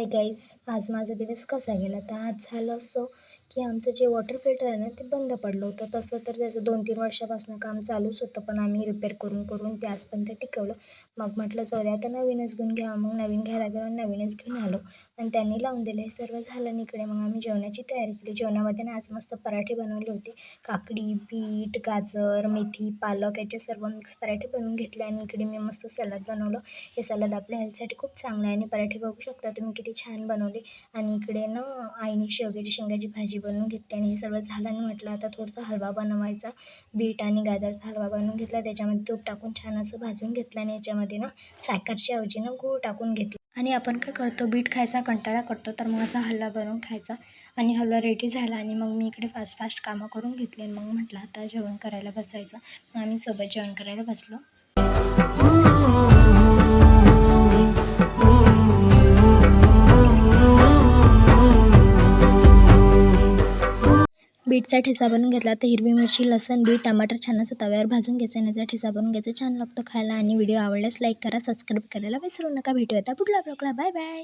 Guys, आज माझा दिवस कसा गेला तर आज झालं असं की आमचं जे वॉटर फिल्टर आहे ना ते बंद पडलं होतं. तसं तर त्याचं 2-3 वर्षापासून काम चालूच होतं, पण आम्ही रिपेअर करून करून ते आजपर्यंत टिकवलं. मग म्हटलं जाऊ दे आता नवीनच घेऊन घ्यावं. मग नवीन घ्यायला गेलो, नवीनच घेऊन आलो आणि त्यांनी लावून दिलं. हे सर्व झालं आणि इकडे मग आम्ही जेवणाची तयारी केली. जेवणामध्ये ना आज मस्त पराठे बनवले होते. काकडी, बीट, गाजर, मेथी, पालक याचे सर्व मिक्स पराठे बनवून घेतले आणि इकडे मी मस्त सलाद बनवलं. हे सलाद आपल्या हेल्थसाठी खूप चांगलं आहे आणि पराठे बघू शकता तुम्ही किती छान बनवले. आणि इकडे ना आईने शेवग्याची भाजी बनवून घेतली आणि हे सगळं झालं आणि म्हटलं आता थोडासा हलवा बनवायचा. बीट आणि गाजरचा हलवा बनवून घेतला, त्याच्यामध्ये तूप टाकून छान असं भाजून घेतलं आणि याच्यामध्ये ना साखरच्या ऐवजी ना गूळ टाकून घेतलं. आणि आपण काय करतो, बीट खायचा कंटाळा करतो, तर मग असा हलवा बनवून खायचा. आणि हलवा रेडी झाला आणि मग मी इकडे फास्ट कामं करून घेतले. मग म्हटलं आता जेवण करायला बसायचं. मग आम्ही सोबत जेवण करायला बसलो. बीटचा ठेचा बनवून घेतला. तर हिरवी मिरची, लसूण, बीट, टमाटर छान असं तव्यावर भाजून घ्यायचं आणि याचा ठेचा बनवून घ्यायचा. छान लागतो खायला. आणि व्हिडिओ आवडल्यास लाईक करा, सबस्क्राईब करायला विसरू नका. भेटूया आता पुढल्या ब्लॉगला. Bye bye.